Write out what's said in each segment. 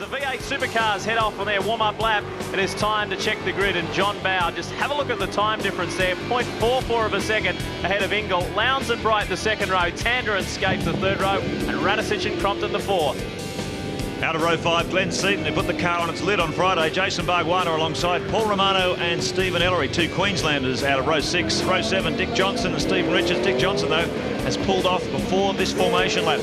The V8 Supercars head off on their warm-up lap. It is time to check the grid, and John Bow, just have a look at the time difference there, 0.44 of a second ahead of Ingle. Lowndes and Bright the second row, Tander and Scape the third row, and Radicic and Crompton the fourth. Out of row 5, Glenn Seaton, who put the car on its lid on Friday. Jason Barguana alongside Paul Romano and Stephen Ellery, 2 Queenslanders out of row 6. Row 7, Dick Johnson and Stephen Richards. Dick Johnson, though, has pulled off before this formation lap.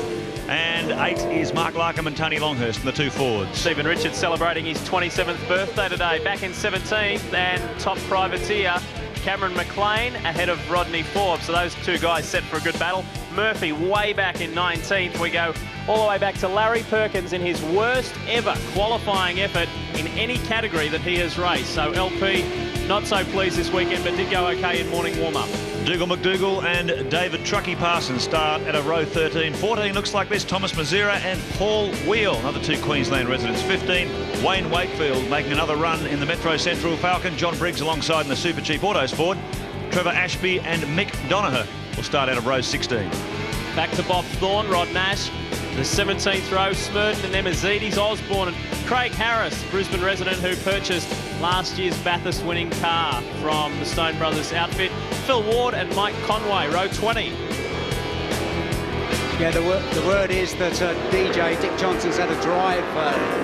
And 8 is Mark Larkham and Tony Longhurst, the 2 Fords. Stephen Richards celebrating his 27th birthday today, back in 17th, and top privateer Cameron McLean ahead of Rodney Forbes. So those 2 guys set for a good battle. Murphy way back in 19th. We go all the way back to Larry Perkins in his worst ever qualifying effort in any category that he has raced. So LP not so pleased this weekend, but did go okay in morning warm-up. Dougal McDougall and David Truckee Parsons start at a row 13. 14 looks like this, Thomas Mazira and Paul Wheel, another 2 Queensland residents. 15, Wayne Wakefield making another run in the Metro Central Falcon. John Briggs alongside in the Super Cheap Autos Ford. Trevor Ashby and Mick Donoher will start out of row 16. Back to Bob Thorne, Rod Nash, the 17th row, Smurden and Emmazides, Osborne and Craig Harris, Brisbane resident who purchased last year's Bathurst winning car from the Stone Brothers outfit. Phil Ward and Mike Conway, row 20. Yeah, the word is that DJ Dick Johnson's had a drive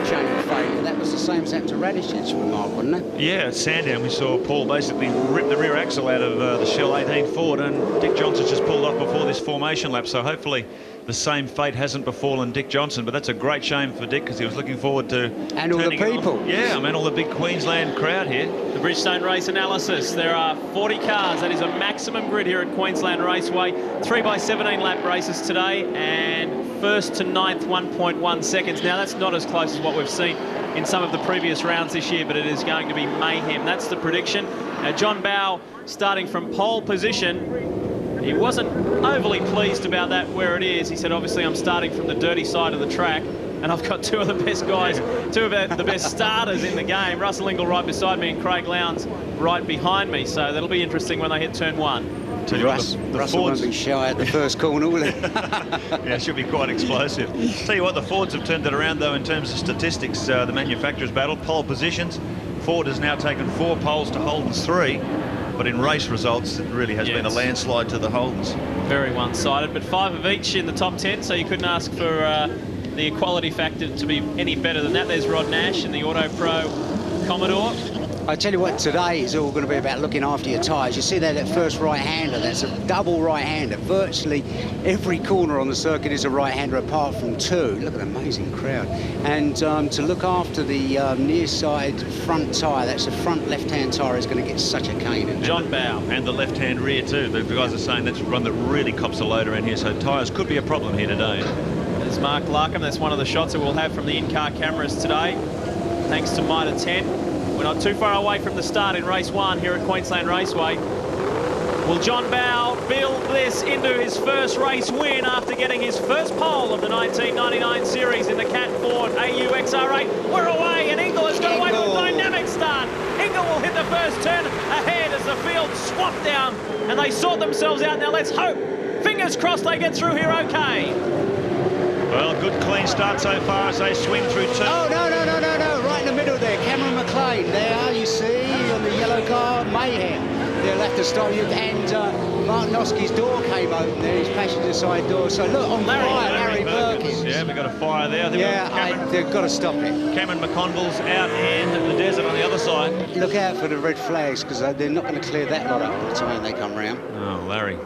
chain failure. That was the same as happened to Radicic's remark, wasn't it? Yeah, at Sandown we saw Paul basically rip the rear axle out of the Shell 18 Ford, and Dick Johnson's just pulled off before this formation lap, so hopefully the same fate hasn't befallen Dick Johnson. But that's a great shame for Dick, because he was looking forward to... And all the people. Yeah, I mean, all the big Queensland crowd here. The Bridgestone race analysis. There are 40 cars. That is a maximum grid here at Queensland Raceway. 3x17 lap races today, and 1st to 9th, 1.1 seconds. Now, that's not as close as what we've seen in some of the previous rounds this year, but it is going to be mayhem. That's the prediction. John Bow starting from pole position. He wasn't overly pleased about that where it is. He said, obviously, I'm starting from the dirty side of the track, and I've got 2 of the best guys, 2 of the best starters in the game. Russell Ingle right beside me and Craig Lowndes right behind me. So that'll be interesting when they hit turn 1. Russell won't be shy at the first corner, will he? Yeah, it should be quite explosive. Tell you what, the Fords have turned it around, though, in terms of statistics. The manufacturers' battle, pole positions. Ford has now taken 4 poles to Holden's 3. But in race results, it really has been a landslide to the Holdens. Very one-sided, but 5 of each in the top 10, so you couldn't ask for the equality factor to be any better than that. There's Rod Nash in the Auto Pro Commodore. I tell you what, today is all going to be about looking after your tyres. You see there, that first right-hander, that's a double right-hander. Virtually every corner on the circuit is a right-hander apart from 2. Look at the amazing crowd. And to look after the near side front tyre, that's the front left-hand tyre, is going to get such a cane. John Bow. And the left-hand rear too. The guys are saying that's one that really cops a load around here, so tyres could be a problem here today. There's Mark Larkham. That's one of the shots that we'll have from the in-car cameras today, thanks to Mitre 10. We're not too far away from the start in race 1 here at Queensland Raceway. Will John Bow build this into his first race win after getting his first pole of the 1999 series in the Cat Ford AU XR8? We're away, and Ingle has got away with a dynamic start. Ingle will hit the first turn ahead as the field swap down, and they sort themselves out. Now let's hope, fingers crossed, they get through here okay. Well, good clean start so far as they swing through turn. Oh, no, right in the middle there. Cameron McLean there, you see, on the yellow car, mayhem. They'll have to stop you. And Mark Noski's door came open there, his passenger side door. So look, on fire, Larry Perkins. Yeah, we've got a fire there. They've got to stop it. Cameron McConville's out in the desert on the other side. Look out for the red flags, because they're not going to clear that lot up by the time they come round. Oh, Larry.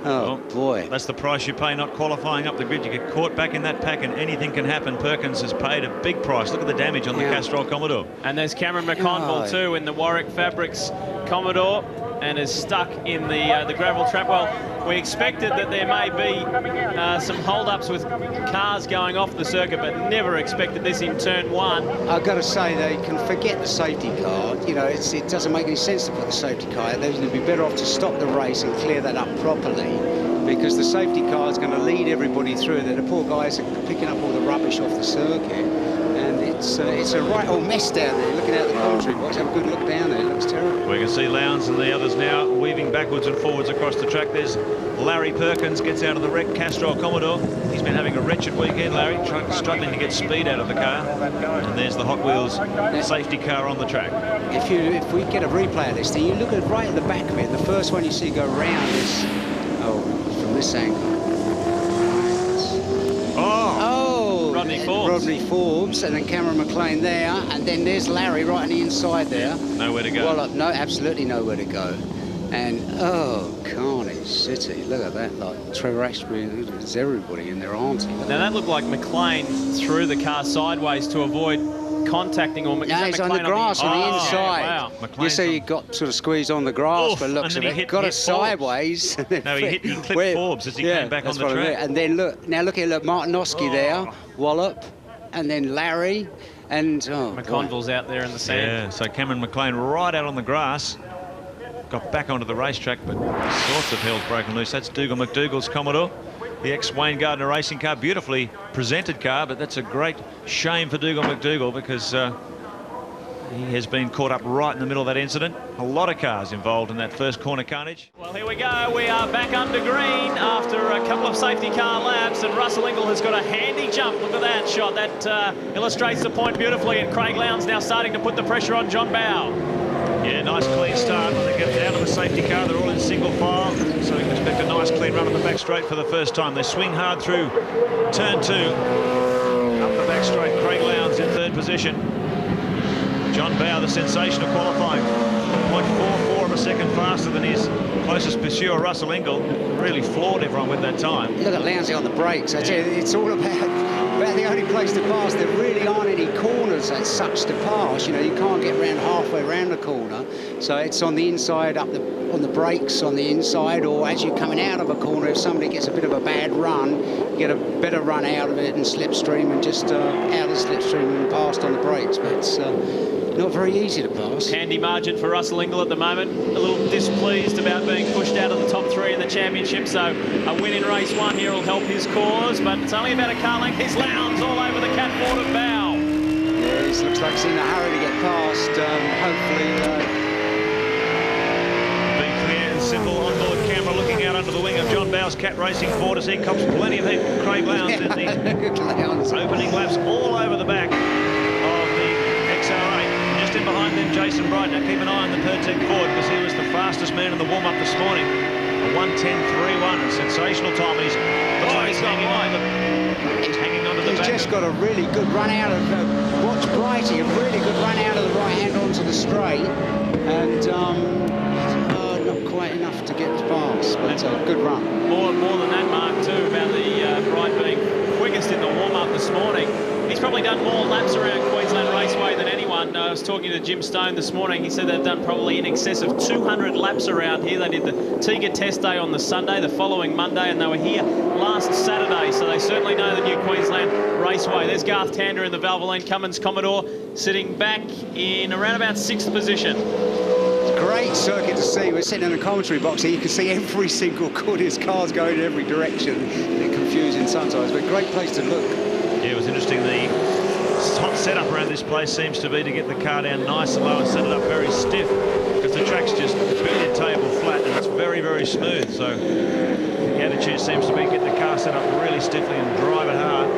Oh, boy. That's the price you pay not qualifying up the grid. You get caught back in that pack and anything can happen. Perkins has paid a big price. Look at the damage on the Castrol Commodore. And there's Cameron McConville too in the Warwick Fabrics Commodore, and is stuck in the gravel trap. Well, we expected that there may be some hold-ups with cars going off the circuit, but never expected this in turn 1. I've got to say, they can forget the safety car. You know, it doesn't make any sense to put the safety car out. They're going to be better off to stop the race and clear that up properly, because the safety car is going to lead everybody through. The poor guys are picking up all the rubbish off the circuit, and It's a right old mess down there. Looking out the commentary box, have a good look down there. It looks terrible. We can see Lowndes and the others now weaving backwards and forwards across the track. There's Larry Perkins, gets out of the wreck, Castrol Commodore. He's been having a wretched weekend, Larry, struggling to get speed out of the car. And there's the Hot Wheels safety car on the track. If we get a replay of this thing, you look at right at the back of it, the first one you see go round is, from this angle. Rodney Forbes, and then Cameron McLean there, and then there's Larry right on the inside there. Nowhere to go. Well, no, absolutely nowhere to go. And Carnage City, look at that, like Trevor Ashby, there's everybody in there, aren't he? Now that looked like McLean threw the car sideways to avoid contacting, or no, he's on the grass on the inside. Wow. You see he got sort of squeezed on the grass, but looks at it, got it sideways. No, he clipped Forbes as he came back on the track. And then look Martinoski there, Wallop, and then Larry, and McConville's out there in the sand. Yeah, so Cameron McLean right out on the grass. Got back onto the racetrack, but sorts of hell's broken loose. That's Dougal McDougall's Commodore, the ex-Wayne Gardner racing car. Beautifully presented car, but that's a great shame for Dougal McDougall because he has been caught up right in the middle of that incident. A lot of cars involved in that first corner carnage. Well, here we go. We are back under green after a couple of safety car laps, and Russell Ingall has got a handy jump. Look at that shot. That illustrates the point beautifully, and Craig Lowndes now starting to put the pressure on John Bowe. Yeah, nice clean start when they get out of the safety car. They're all in single file, so you can expect a nice clean run on the back straight for the first time. They swing hard through turn 2, up the back straight. Craig Lowndes in third position. John Bowe, the sensation of qualifying, 0.44 of a second faster than his closest pursuer, Russell Ingall. Really floored everyone with that time. Look at Lowndes on the brakes. I tell you, it's all about the only place to pass. There really aren't any corners as such to pass. You know, you can't get around halfway around the corner. So it's on the inside, on the brakes on the inside, or as you're coming out of a corner, if somebody gets a bit of a bad run, you get a better run out of it and slipstream and just out of slipstream and past on the brakes. But it's not very easy to pass. Handy margin for Russell Ingall at the moment. A little displeased about being pushed out of the top 3 in the championship, so a win in race 1 here will help his cause, but it's only about a car length. Here's Lowndes all over the catboard of Bowe. Yeah, he looks like he's in a hurry to get past. Hopefully... Be clear and simple. Onboard camera looking out under the wing of John Bowe's Cat Racing Ford as he cops plenty of heat from Craig Lowndes in the opening laps all over the back of the XR8. Just in behind them, Jason Bright. Now keep an eye on the Pertec Ford because he was the fastest man in the warm-up this morning. A 1:10.31, a sensational time. He's hanging onto the back. He's just got a really good run out of watch Brighty, a really good run out of the right hand onto the straight, and not quite enough to get past, but a good run. More than that, Mark, too, about the Bright being quickest in the warm-up this morning. He's probably done more laps around Queensland Raceway than anyone. I was talking to Jim Stone this morning. He said they've done probably in excess of 200 laps around here. They did the Tiga test day on the Sunday, the following Monday, and they were here last Saturday, so they certainly know the new Queensland Raceway. There's Garth Tander in the Valvoline Cummins Commodore, sitting back in around about 6th position. Great circuit to see. We're sitting in the commentary box here. You can see every single corner. His cars going in every direction. A bit confusing sometimes, but great place to look. Yeah, it was interesting. The hot setup around this place seems to be to get the car down nice and low and set it up very stiff because the track's just billiard table flat and it's very, very smooth. So the attitude seems to be get the car set up really stiffly and drive it hard.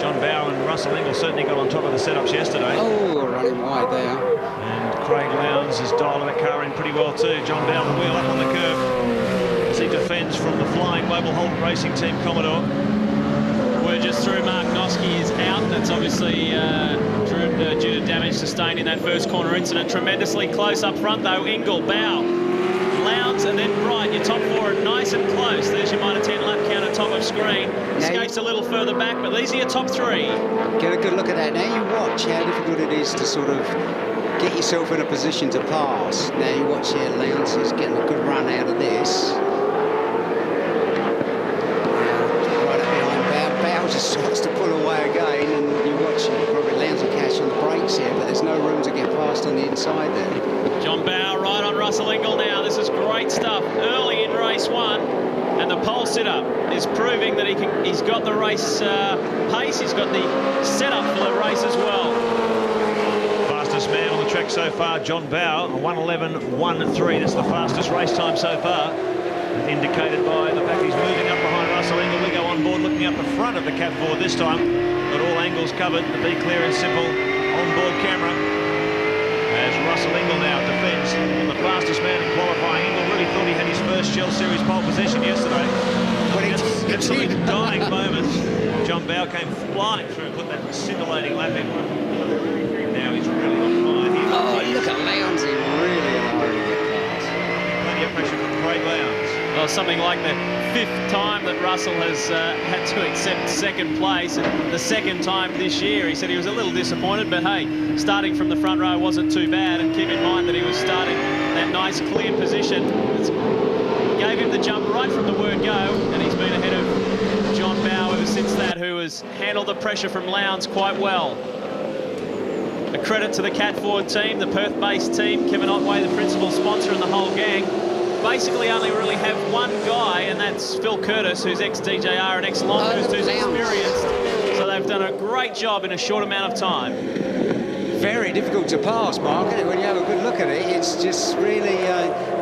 John Bowe and Russell Ingall certainly got on top of the setups yesterday. Oh, running wide there. And Craig Lowndes is dialing the car in pretty well too. John Bowe the wheel up on the curve as he defends from the flying Mobile Holt Racing Team Commodore. We're just through. Mark Noski is out. That's obviously due to damage sustained in that first corner incident. Tremendously close up front though. Ingall, Bowe, Lowndes, and then Bright. Your top 4 are nice and close. There's your minor 10 lap count at top of screen. Skates a little further back, but these are your top 3. Get a good look at that. Now you watch how difficult it is to sort of get yourself in a position to pass. Now you watch here, Lowndes is getting a good run out of this. Just starts to pull away again, and you watch probably Lowndes will catch on the brakes here, but there's no room to get past on the inside there. John Bowe right on Russell Ingall now. This is great stuff early in race 1, and the pole sitter is proving that he's got the race pace, he's got the setup for the race as well. track so far. John Bow, a 1:11.13. That's the fastest race time so far. Indicated by the fact he's moving up behind Russell Ingall. We go on board looking up the front of the Cat 4 this time. Got all angles covered. The Be Clear and Simple on-board camera. As Russell Ingall now defends on the fastest man in qualifying. Ingall really thought he had his first Shell Series pole position yesterday. Absolutely dying moments. John Bow came flying through and put that scintillating lap in. Now he's really on fire here. Oh, look at Lowndes, he really in a hurry to get past. Plenty of pressure from Craig Lowndes. Well, something like the 5th time that Russell has had to accept second place, and the 2nd time this year. He said he was a little disappointed, but hey, starting from the front row wasn't too bad, and keep in mind that he was starting that nice clear position. Gave him the jump right from the word go, and he's been ahead of John Bow ever since that, who has handled the pressure from Lowndes quite well. A credit to the Cat 4 team, the Perth-based team. Kevin Otway, the principal sponsor, and the whole gang. Basically only really have one guy, and that's Phil Curtis, who's ex-DJR and ex-Longhurst, who's experienced. So they've done a great job in a short amount of time. Very difficult to pass, Mark, isn't it? When you have a good look at it, it's just really,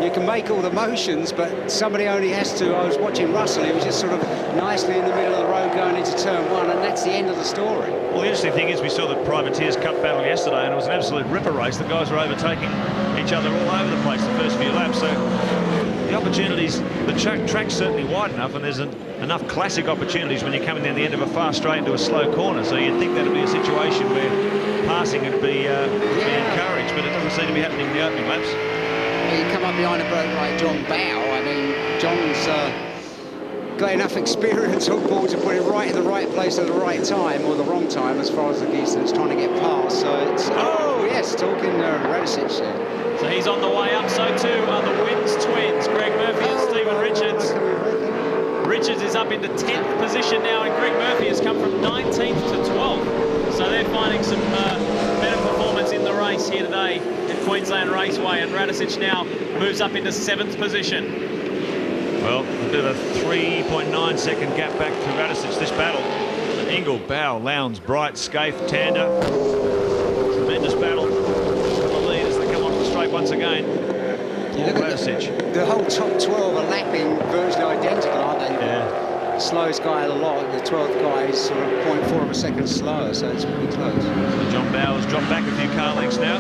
you can make all the motions, but somebody only has to. I was watching Russell, he was just sort of nicely in the middle of the road going into turn 1, and that's the end of the story. Well, the interesting thing is we saw the Privateers Cup battle yesterday, and it was an absolute ripper race. The guys were overtaking each other all over the place the first few laps, so the opportunities, the track's certainly wide enough, and there's enough classic opportunities when you're coming down the end of a fast straight into a slow corner, so you'd think that'd be a situation where passing would be encouraged, but it doesn't seem to be happening in the opening laps. You come up behind a bloke like John Bow. I mean, John's got enough experience on board to put it right in the right place at the right time, or the wrong time as far as the geese that's trying to get past. So it's, oh yes, talking Radicic there. So he's on the way up, so too are the Wins twins, Greg Murphy and Stephen Richards. Richards is up into 10th position now, and Greg Murphy has come from 19th to 12th. So they're finding some better performance in the race here today at Queensland Raceway, and Radicic now moves up into 7th position. Well, a bit of a 3.9 second gap back to Radicic this battle. Ingall, Bow, Lowndes, Bright, Scaife, Tander. Tremendous battle. The lead as they come onto the straight once again. You look at the whole top 12 are lapping virtually identical, aren't they? Yeah. The slowest guy of the lot, the 12th guy, is sort of 0.4 of a second slower, so it's pretty close. So John Bow has dropped back a few car lengths now.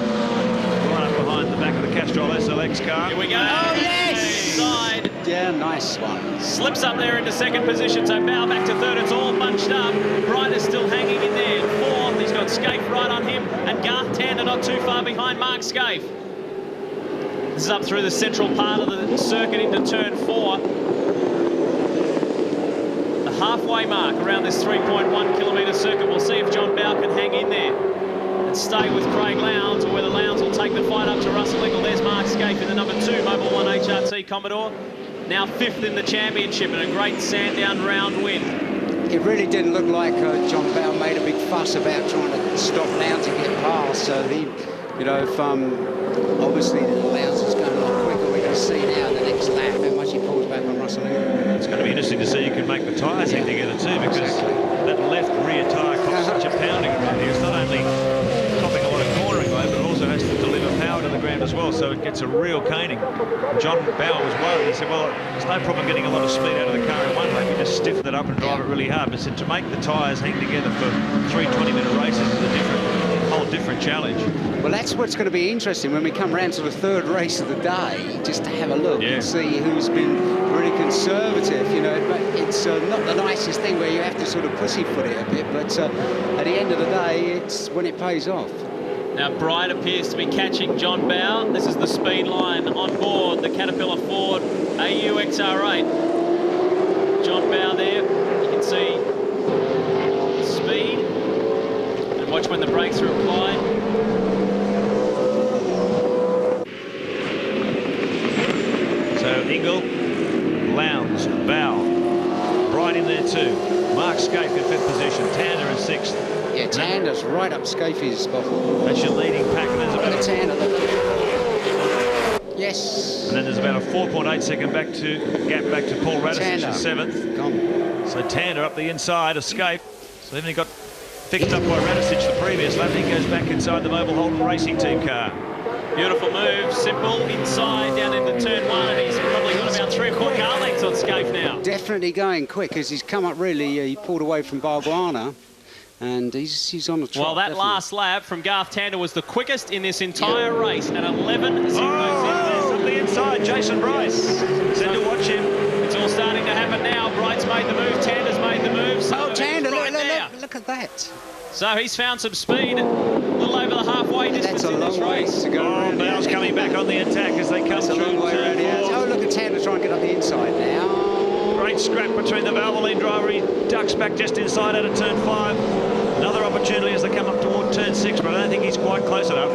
Right up behind the back of the Castrol SLX car. Here we go. Oh, yes! Side. Yeah, nice one. Slips up there into 2nd position, so Bow back to 3rd. It's all bunched up. Bright is still hanging in there. 4th, he's got Scaife right on him, and Garth Tander not too far behind Mark Scaife. This is up through the central part of the circuit into turn 4. The halfway mark around this 3.1 kilometre circuit. We'll see if John Bow can hang in there and stay with Craig Lowndes, or whether Lowndes will take the fight up to Russell Ingall. There's Mark Scaife in the number 2 Mobil 1 HRT Commodore. Now 5th in the championship, and a great Sandown round win. It really didn't look like John Bow made a big fuss about trying to stop Lowndes to get past. So he, you know, if obviously Lowndes is going a lot quicker, we can see now in the next lap how much he pulls back on Russell Ingall. It's going to be interesting to see who can make the tyres hang together too, because that left rear tyre costs such a pounding around here. It's not only copping a lot of cornering load, but it also has to deliver power to the ground as well, so it gets a real caning. John Bow was worried. He said, well, there's no problem getting a lot of speed out of the car in one lap. You just stiffen it up and drive it really hard. But said to make the tyres hang together for 3 20-minute races is a whole different challenge. Well, that's what's going to be interesting when we come round to the 3rd race of the day, just to have a look and see who's been really conservative, you know. But it's not the nicest thing where you have to sort of pussyfoot it a bit, but at the end of the day, it's when it pays off. Now Bright appears to be catching John Bow. This is the speed line on board the Caterpillar Ford AU XR8. John Bow there, you can see speed, and watch when the brakes are applied. So Ingall, Lowndes, Bow, Bright in there too. Mark Scaife in 5th position, Tander in 6th. Yeah, Tander's right up Scaife's spot. That's your leading pack, and there's about Tander. Yes. And then there's about a 4.8 second gap back to Paul Radicic in 7th. Gone. So Tander up the inside of Scaife. So then you've got Fixed up by Radicic the previous lap. He goes back inside the Mobile Holden Racing Team car. Beautiful move, simple, inside, down into turn 1, and he's probably got about 3 or 4 car lengths on Scaife now. Definitely going quick as he's come up really, he pulled away from Barguana, and he's on the trot. Well, that definitely. last lap from Garth Tander was the quickest in this entire race at 11.00. Oh, up the inside, Jason Bryce. Said to watch him. It's all starting to happen now. Bright's made the move, Tander's made the move. So Tander, right look at that. So he's found some speed, a little over the halfway distance in this race. To go around. Bell's coming back on the attack as they come through. Oh, look at Tander trying to get up the inside now. Great scrap between the Valvoline driver. He ducks back just inside out of turn 5. Another opportunity as they come up toward turn 6, but I don't think he's quite close enough.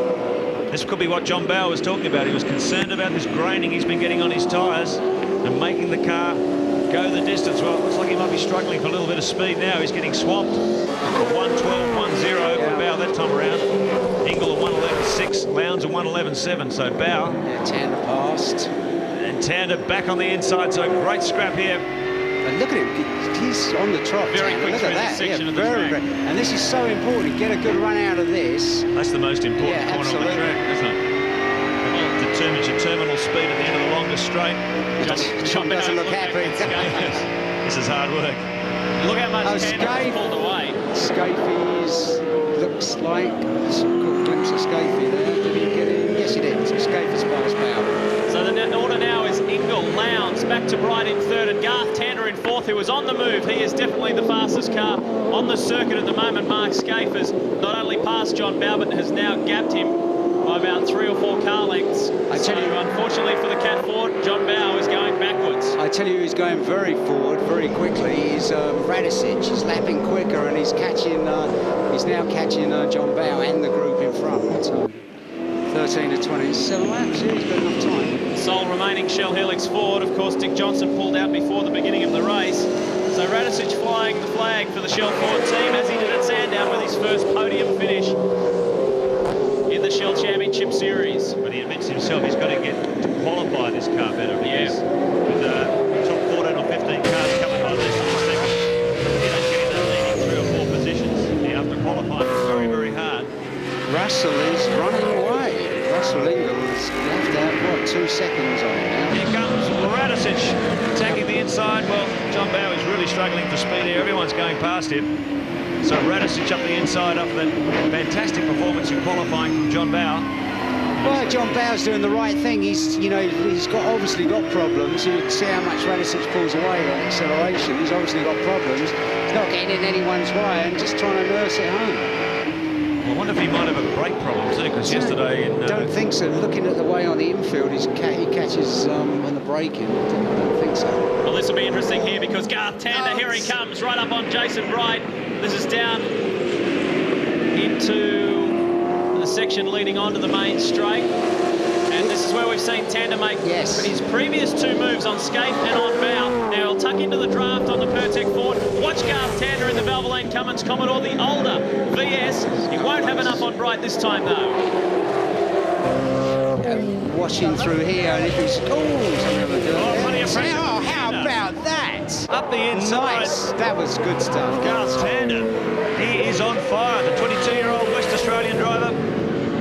This could be what John Bauer was talking about. He was concerned about this graining he's been getting on his tyres and making the car go the distance. Well, it looks like he might be struggling for a little bit of speed now. He's getting swamped. 1:12.10 for Bauer that time around. Ingle at 1:11.6, Lowndes at 1:11.7. So Bauer. Yeah, Tander passed. And Tander back on the inside. So great scrap here. And look at him, he's on the trot. Very Tander. quick Look through at this that. section of the very track. great. And this is so important. Get a good run out of this. That's the most important corner on the track, isn't it? It determines your terminal speed at the end of the longest straight. John doesn't look happy. This is hard work. Look how much Tander pulled away. Scaife looks like a glimpse of Scaife there. Did he get in? Yes, he did. So Scaife is past Bauer. So the order now is Ingle, Lowndes, back to Bright in 3rd, and Garth Tander in 4th, who is on the move. He is definitely the fastest car on the circuit at the moment. Mark Scaife has not only passed John Bauer, but has now gapped him by about 3 or 4 car lengths. I tell you, unfortunately for the Cat Ford, John Bauer is going backwards. I tell you, he's going very forward, very quickly. He's Radicic. He's lapping quicker, and he's catching. He's now catching John Bauer and the group in front. So 13 to 27 laps. Yeah, he's got enough time. Sole remaining Shell Helix Ford. Of course, Dick Johnson pulled out before the beginning of the race. So Radicic flying the flag for the Shell Ford team, as he did at Sandown with his first podium finish in the Shell Championship Series. But he admits himself he's got to get to qualify this car better. Yeah. With the top 14 or 15 cars coming by less than a second, he don't get in the leading 3 or 4 positions. You have to qualify very, very hard. Russell is running away. Russell Ingle's left out, what, 2 seconds on it now. Here comes Radicic attacking the inside. Well, John Bauer is really struggling for speed here. Everyone's going past him. So Radicic up the inside after that fantastic performance in qualifying from John Bauer. Well, John Bauer's doing the right thing. He's obviously got problems. You can see how much Radicic pulls away on acceleration. He's obviously got problems. He's not getting in anyone's way and just trying to nurse it home. Well, I wonder if he might have a brake problem too, because yesterday in... don't think so. Looking at the way on the infield, he catches on the braking. I don't think so. Well, this will be interesting here because Garth Tander, here he comes, right up on Jason Bright. This is down into the section leading onto the main straight. And this is where we've seen Tander make his previous 2 moves on Scaife and on Bauer. Now he'll tuck into the draft on the Pertec Ford. Watch Garth Tander in the Valvoline Cummins Commodore, the older VS. He won't have enough on Bright this time, though. Watching through here, and if he's... plenty of pressure. Oh, how about that? Up the inside. Nice. That was good stuff. Garth Tander, he is on fire. The 22-year-old West Australian driver,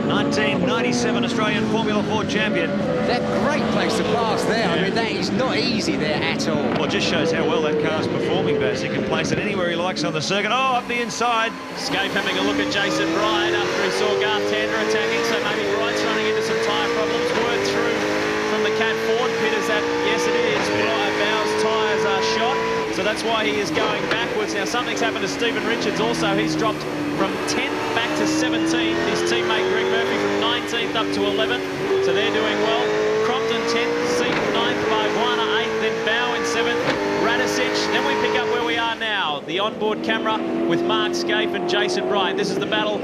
1997 Australian Formula 4 champion. That great place to pass there. Yeah. I mean, that is not easy there at all. Well, it just shows how well that car's performing, Baz. He can place it anywhere he likes on the circuit. Oh, up the inside. Scaife having a look at Jason Bright after he saw Garth Tander attacking, so maybe Bright's running into some tyre problems. Word through from the Cat Ford pit is that, yes, it is. Bauer's tyres are shot, so that's why he is going backwards. Now, something's happened to Stephen Richards also. He's dropped from 10th back to 17th. His teammate Greg Murphy from 19th up to 11th, so they're doing well. Crompton 10th, Seaton 9th, Barguana 8th, then Bauer in 7th, Radicic. Then we pick up where we are now, the onboard camera with Mark Scaife and Jason Bright. This is the battle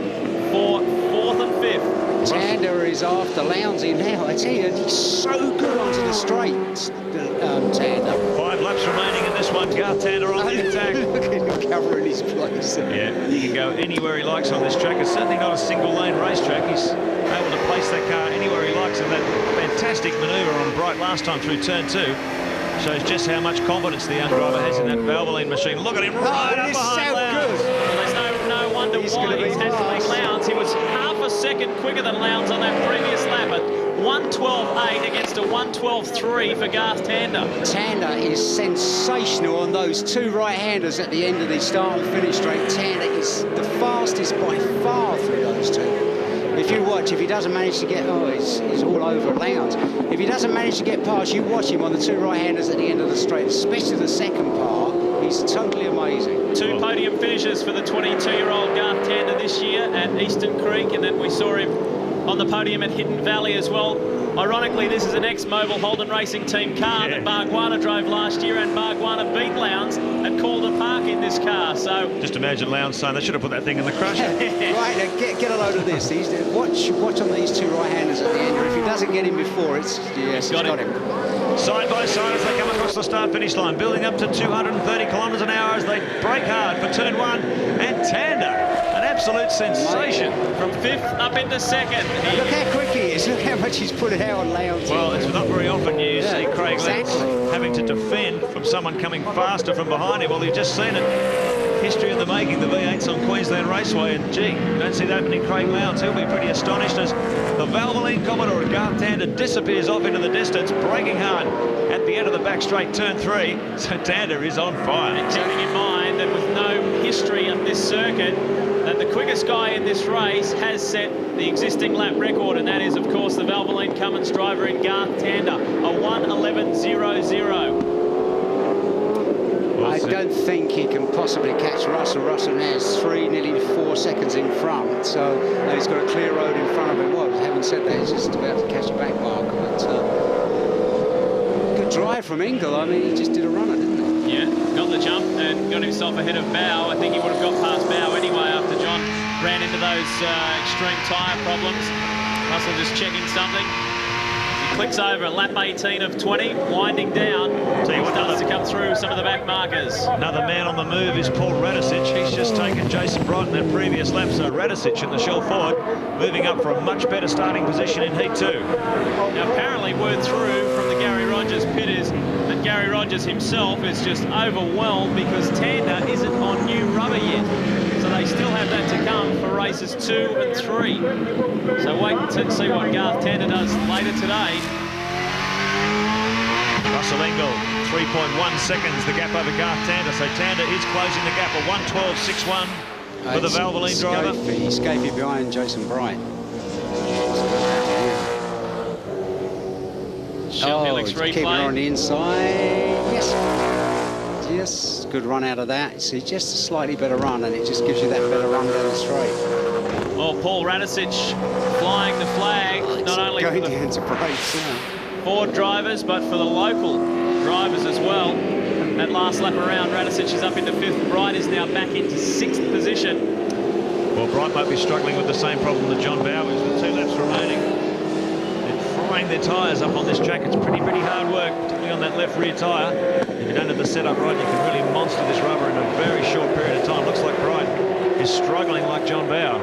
for 4th and 5th. Tander is after Lowndes now. I tell you, he's so good onto the straights, Tander. 5 laps remaining in this one. Garth Tander on the attack. Look at him covering his place. Yeah, he can go anywhere he likes on this track. It's certainly not a single-lane racetrack. He's able to place that car anywhere he likes, and that fantastic manoeuvre on Bright last time through turn 2 shows just how much confidence the young driver has in that Valvoline machine. Look at him right up behind Lowndes. Well, there's no wonder It's going to be he's handling Lowndes. He was half a second quicker than Lowndes on that previous lap. At 1:12.8 against a 1:12.3 for Garth Tander. Tander is sensational on those two right-handers at the end of the start and finish straight. Tander is the fastest by far through those two. If you watch, if he doesn't manage to get, he's all over Lowndes. If he doesn't manage to get past, you watch him on the two right-handers at the end of the straight, especially the second part. He's totally amazing. Two podium finishes for the 22-year-old Garth Tander this year at Eastern Creek, and then we saw him on the podium at Hidden Valley as well. Ironically, this is an ex-Mobil Holden Racing Team car that Bargwanna drove last year, and Bargwanna beat Lowndes at Calder Park in this car. So just imagine Lowndes saying they should have put that thing in the crusher. Right, now get a load of this. Watch on these two right-handers at the end. If he doesn't get him before, it's got him. Side by side as they come across the start-finish line, building up to 230 kilometres an hour as they brake hard for turn one. And Tander, an absolute sensation. From 5th up into 2nd. Look how quick he is. Look how much he's put it out on Lowndes. Well, it's not very often you see Craig Lowndes having to defend from someone coming faster from behind him. Well, you've just seen it. History of the making, the V8s on Queensland Raceway, and gee, don't see that happening. Craig Lowndes, he'll be pretty astonished as the Valvoline Commodore Garth Tander disappears off into the distance, braking hard at the end of the back straight, turn 3. So Tander is on fire. And keeping in mind that with no history of this circuit, that the quickest guy in this race has set the existing lap record, and that is, of course, the Valvoline Cummins driver in Garth Tander, a 1:11.00. I don't think he can possibly catch Russell. Russell now is nearly 4 seconds in front, so he's got a clear road in front of him. Well, having said that, he's just about to catch a back marker, but good drive from Engel. I mean, he just did a runner, didn't he? Yeah, got the jump and got himself ahead of Bow. I think he would have got past Bow anyway after John ran into those extreme tyre problems. Russell just checking something. He clicks over lap 18 of 20, winding down. Tell you what, starts to come through some of the back markers. Another man on the move is Paul Radicic. He's just taken Jason Brighton that previous lap, so Radicic in the shell forward, moving up for a much better starting position in Heat 2. Now, apparently, word through from the Gary Rogers pit is that Gary Rogers himself is just overwhelmed because Tander isn't on new rubber yet. So they still have that to come for races 2 and 3. So wait and see what Garth Tander does later today. Russell Engel, 3.1 seconds, the gap over Garth Tander. So Tander is closing the gap at 1:12.61 for the Valvoline driver. He's escaping behind Jason Bright. Helix replay. Keeping her on the inside. Yes, good run out of that. See, just a slightly better run, and it just gives you that better run down the straight. Well, Paul Radicic flying the flag, not only for going the down to brakes now. Ford drivers, but for the local drivers as well. That last lap around, Radicic is up into 5th. Bright is now back into 6th position. Well, Bright might be struggling with the same problem that John Bow is with 2 laps remaining. They're frying their tyres up on this track. It's pretty hard work, particularly on that left rear tyre. If you don't have the setup right, you can really monster this rubber in a very short period of time. Looks like Bright is struggling like John Bow.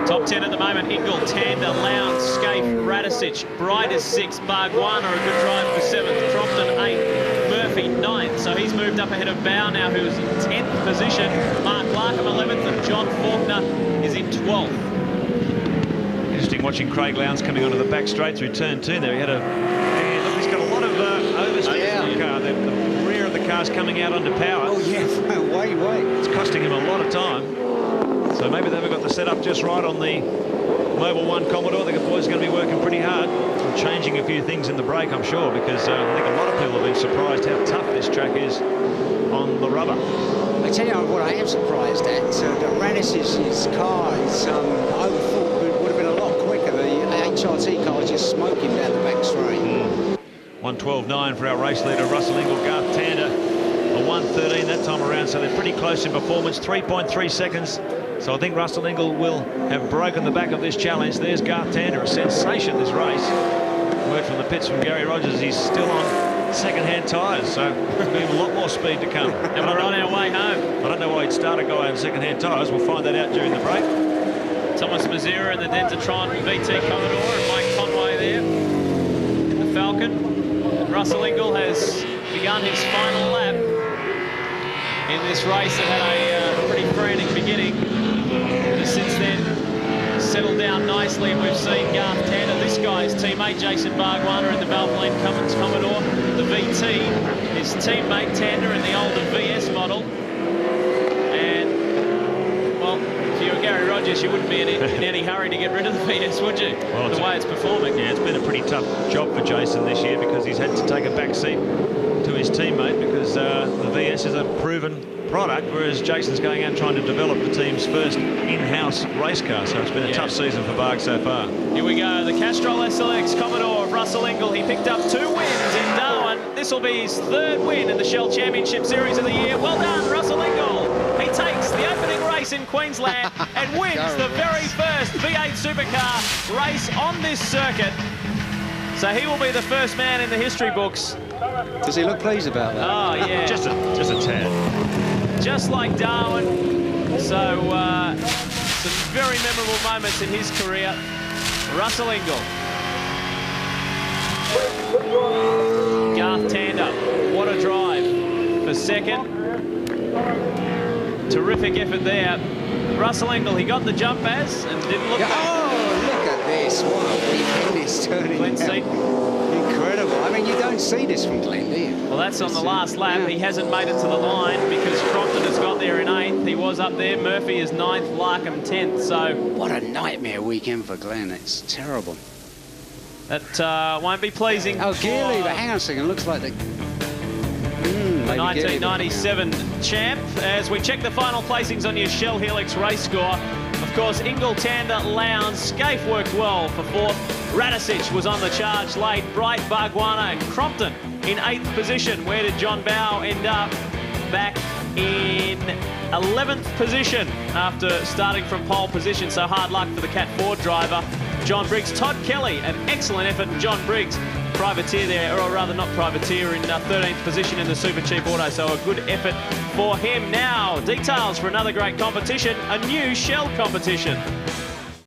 Top 10 at the moment: Engel, Tander, Lowndes, Scaife, Radicic. Bright is 6th. Bargwanna, a good drive for 7th. Crompton 8th. Murphy 9th. So he's moved up ahead of Bow now, who's in 10th position. Mark Larkham 11th, and John Faulkner is in 12th. Interesting watching Craig Lowndes coming onto the back straight through turn 2 there. He had look, he's got a lot of oversteer in the car. The rear of the car's coming out under power. Oh yeah, way. It's costing him a lot of time. So maybe they haven't got the setup just right on the Mobil 1 Commodore. The boys are going to be working pretty hard on changing a few things in the brake, I'm sure, because I think a lot of people have been surprised how tough this track is on the rubber. I tell you what I am surprised at, that Radicic's car is, I would have thought it would have been a lot quicker. The HRT car is just smoking down the back straight. 1:12.9 for our race leader, Russell Engel. Garth Tander, a 1:13 that time around, so they're pretty close in performance, 3.3 seconds. So I think Russell Engel will have broken the back of this challenge. There's Garth Tander, a sensation this race. Word from the pits from Gary Rogers, he's still on second-hand tyres, so there's been a lot more speed to come. And we're on our way home. I don't know why he'd start a guy on second-hand tyres. We'll find that out during the break. Thomas Mazira in the Dentatron VT Commodore, and Mike Conway there in the Falcon. And Russell Engel has begun his final lap in this race that had a pretty free frantic beginning. But since then, settled down nicely, and we've seen Garth Tander, this guy's teammate, Jason Bargwanna in the Valvoline Cummins Commodore, the VT, his teammate Tander in the older VS model. And, well, if you were Gary Rogers, you wouldn't be in any hurry to get rid of the VS, would you? Well, the way it's performing. Yeah, it's been a pretty tough job for Jason this year because he's had to take a back seat to his teammate because the VS is a proven product, whereas Jason's going out trying to develop the team's first in-house race car. So it's been a tough season for Barg so far. Here we go, the Castrol SLX Commodore of Russell Ingall. He picked up 2 wins in Darwin. This will be his 3rd win in the Shell Championship Series of the year. Well done, Russell Ingall. He takes the opening race in Queensland and wins the very first V8 supercar race on this circuit. So he will be the first man in the history books. Does he look pleased about that? Oh, yeah. just a tad. Just like Darwin. So some very memorable moments in his career. Russell Ingall. Garth Tander, what a drive for 2nd. Terrific effort there. Russell Ingall, he got the jump as and didn't look back. Oh, look at this. What a weekend it's turning out. Incredible. I mean, you don't see this from Glenn, do you? Well, that's on the last lap. Yeah. He hasn't made it to the line because Crompton has got there in 8th. He was up there. Murphy is 9th, Larkham 10th. So what a nightmare weekend for Glenn. It's terrible. That won't be pleasing. Oh, gear lever. Hang on a second. Looks like the 1997 champ. As we check the final placings on your Shell Helix race score, of course, Ingall, Tander, Lowndes, Scaife worked well for 4th. Radicic was on the charge late. Bright, Bargwanna and Crompton in 8th position. Where did John Bowe end up? Back in 11th position after starting from pole position. So hard luck for the Cat 4 driver, John Briggs. Todd Kelly, an excellent effort. John Briggs, privateer there, or rather not privateer, in 13th position in the Super Cheap Auto. So a good effort for him. Now, details for another great competition, a new Shell competition.